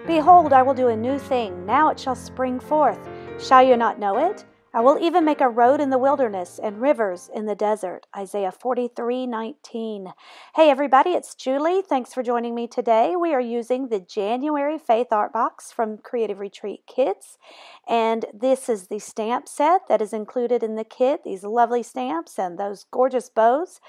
Behold, I will do a new thing. Now it shall spring forth. Shall you not know it? I will even make a road in the wilderness and rivers in the desert. Isaiah 43:19. Hey everybody, it's Julie. Thanks for joining me today. We are using the January Faith Art Box from Creative Retreat Kits. And this is the stamp set that is included in the kit. These lovely stamps and those gorgeous bows.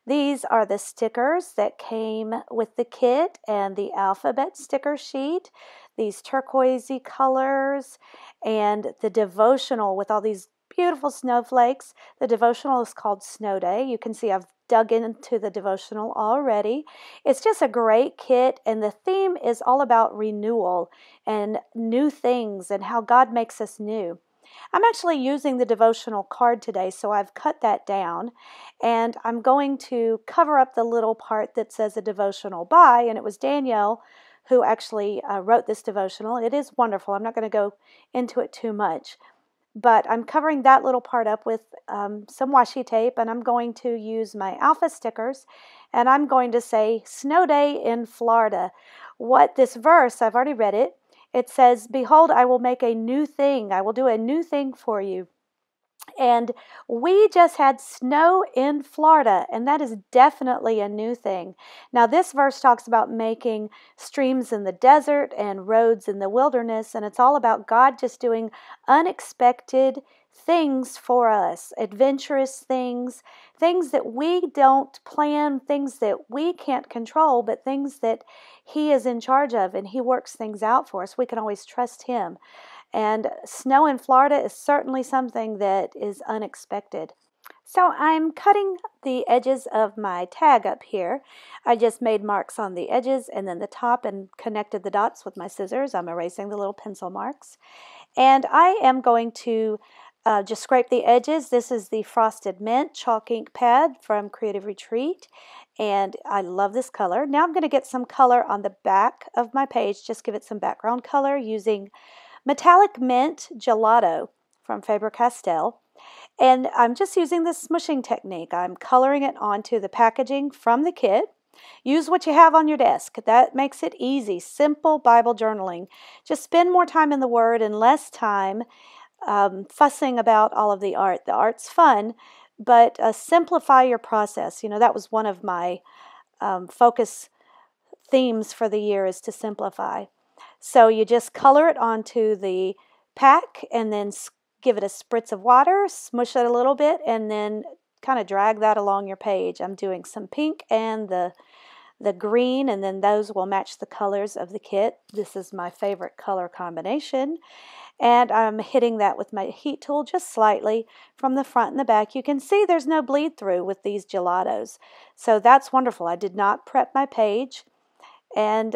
These are the stickers that came with the kit and the alphabet sticker sheet, these turquoisey colors, and the devotional with all these beautiful snowflakes. The devotional is called Snow Day. You can see I've dug into the devotional already. It's just a great kit, and the theme is all about renewal and new things and how God makes us new. I'm actually using the devotional card today, so I've cut that down, and I'm going to cover up the little part that says a devotional by, and it was Danielle who actually wrote this devotional. It is wonderful. I'm not going to go into it too much, but I'm covering that little part up with some washi tape, and I'm going to use my alpha stickers, and I'm going to say Snow Day in Florida. What this verse, I've already read it. It says, behold, I will make a new thing. I will do a new thing for you. And we just had snow in Florida, and that is definitely a new thing. Now, this verse talks about making streams in the desert and roads in the wilderness, and it's all about God just doing unexpected things for us, adventurous things, things that we don't plan, things that we can't control, but things that He is in charge of, and He works things out for us. We can always trust Him. And snow in Florida is certainly something that is unexpected. So I'm cutting the edges of my tag up here. I just made marks on the edges and then the top and connected the dots with my scissors. I'm erasing the little pencil marks. And I am going to just scrape the edges. This is the Frosted Mint chalk ink pad from Creative Retreat, and I love this color. Now I'm going to get some color on the back of my page, just give it some background color using Metallic Mint Gelato from Faber-Castell, and I'm just using this smushing technique. I'm coloring it onto the packaging from the kit. Use what you have on your desk. That makes it easy. Simple Bible journaling. Just spend more time in the Word and less time fussing about all of the art. The art's fun, but simplify your process. You know, that was one of my focus themes for the year, is to simplify. So you just color it onto the pack and then give it a spritz of water, smush it a little bit, and then kind of drag that along your page. I'm doing some pink and the green, and then those will match the colors of the kit. This is my favorite color combination. And I'm hitting that with my heat tool just slightly from the front and the back. You can see there's no bleed through with these gelatos. So that's wonderful. I did not prep my page. And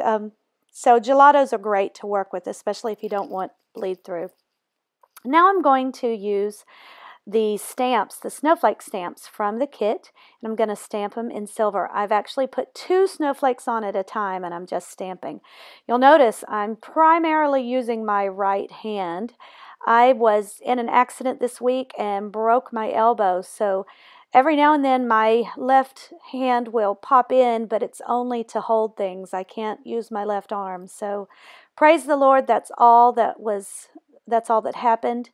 so gelatos are great to work with, especially if you don't want bleed through. Now I'm going to use the stamps, the snowflake stamps from the kit, and I'm going to stamp them in silver. I've actually put 2 snowflakes on at a time, and I'm just stamping. You'll notice I'm primarily using my right hand. I was in an accident this week and broke my elbow, so every now and then my left hand will pop in, but it's only to hold things. I can't use my left arm. So praise the Lord, that's all that happened.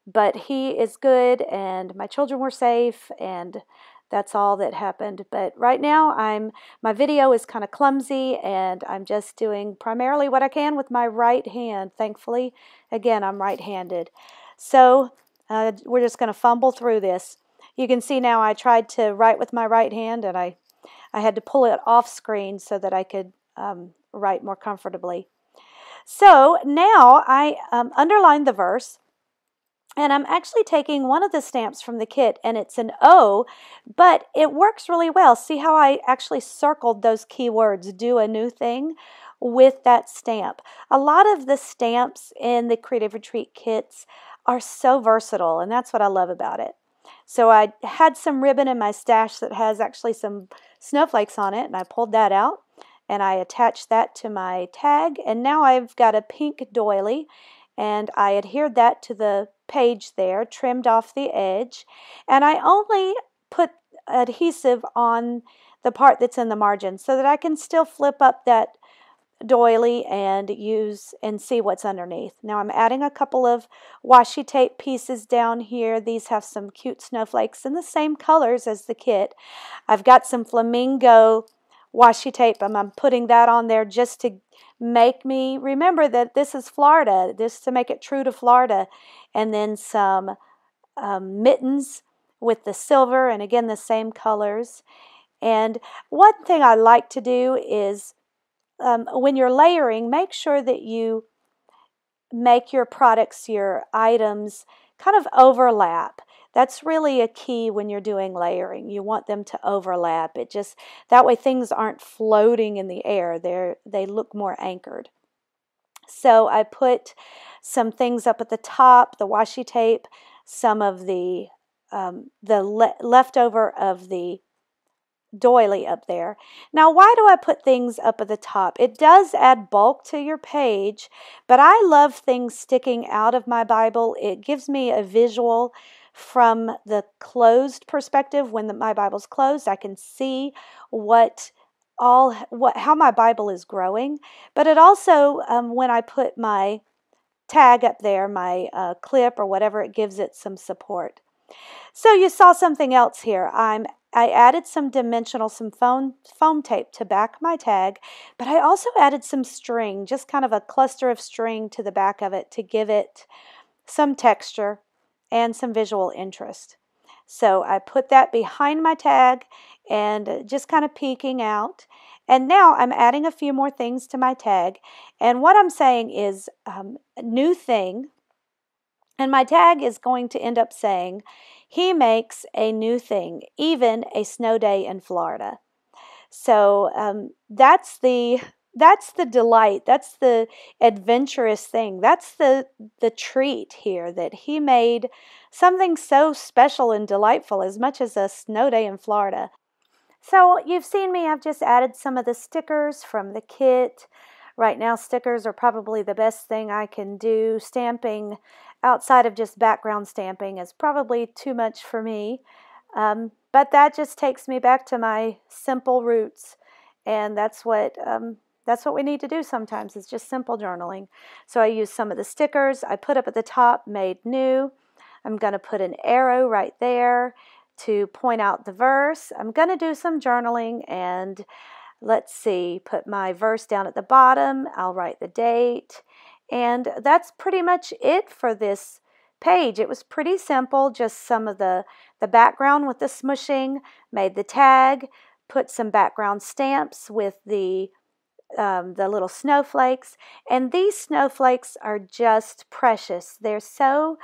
But He is good, and my children were safe, and that's all that happened. But right now, my video is kind of clumsy, and I'm just doing primarily what I can with my right hand. Thankfully, again, I'm right-handed. So we're just going to fumble through this. You can see now I tried to write with my right hand, and I had to pull it off screen so that I could write more comfortably. So now I underlined the verse. And I'm actually taking one of the stamps from the kit, and it's an O, but it works really well. See how I actually circled those key words, do a new thing, with that stamp. A lot of the stamps in the Creative Retreat kits are so versatile, and that's what I love about it. So I had some ribbon in my stash that has actually some snowflakes on it, and I pulled that out, and I attached that to my tag, and now I've got a pink doily, and I adhered that to the page there, trimmed off the edge, and I only put adhesive on the part that's in the margin so that I can still flip up that doily and use and see what's underneath. Now I'm adding a couple of washi tape pieces down here. These have some cute snowflakes in the same colors as the kit. I've got some Flamingo washi tape, and I'm putting that on there just to make me remember that this is Florida, just to make it true to Florida. And then some mittens with the silver, and again the same colors. And one thing I like to do is when you're layering, make sure that you make your products, your items, kind of overlap. That's really a key when you're doing layering. You want them to overlap. That way things aren't floating in the air. They look more anchored. So I put some things up at the top, the washi tape, some of the leftover of the doily up there. Now, why do I put things up at the top? It does add bulk to your page, but I love things sticking out of my Bible. It gives me a visual from the closed perspective. When my Bible's closed, I can see how my Bible is growing. But it also, when I put my tag up there, my clip or whatever, it gives it some support. So you saw something else here. I added some foam tape to back my tag, but I also added some string, just kind of a cluster of string to the back of it to give it some texture and some visual interest. So I put that behind my tag and just kind of peeking out. And now I'm adding a few more things to my tag. And what I'm saying is new thing. And my tag is going to end up saying, he makes a new thing, even a snow day in Florida. So that's the delight. That's the adventurous thing. That's the treat here, that he made something so special and delightful as much as a snow day in Florida. So you've seen me. I've just added some of the stickers from the kit. Right now, stickers are probably the best thing I can do. Stamping outside of just background stamping is probably too much for me. But that just takes me back to my simple roots. And that's what we need to do sometimes, is just simple journaling. So I used some of the stickers I put up at the top, made new. I'm going to put an arrow right there to point out the verse. I'm going to do some journaling, and let's see, put my verse down at the bottom. I'll write the date. And that's pretty much it for this page. It was pretty simple, just some of the background with the smushing, made the tag, put some background stamps with the little snowflakes. And these snowflakes are just precious. They're so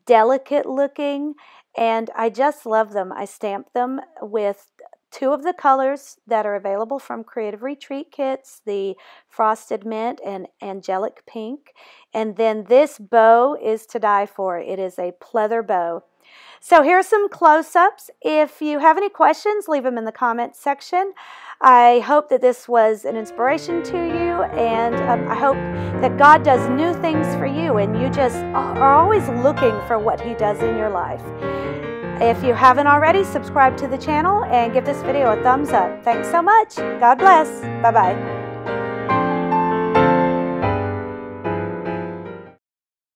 delicate looking, and I just love them. I stamped them with two of the colors that are available from Creative Retreat kits, the Frosted Mint and Angelic Pink. And then this bow is to die for. It is a pleather bow. So here's some close-ups. If you have any questions, leave them in the comments section. I hope that this was an inspiration to you, and I hope that God does new things for you, and you just are always looking for what He does in your life. If you haven't already, subscribe to the channel and give this video a thumbs up. Thanks so much. God bless. Bye-bye.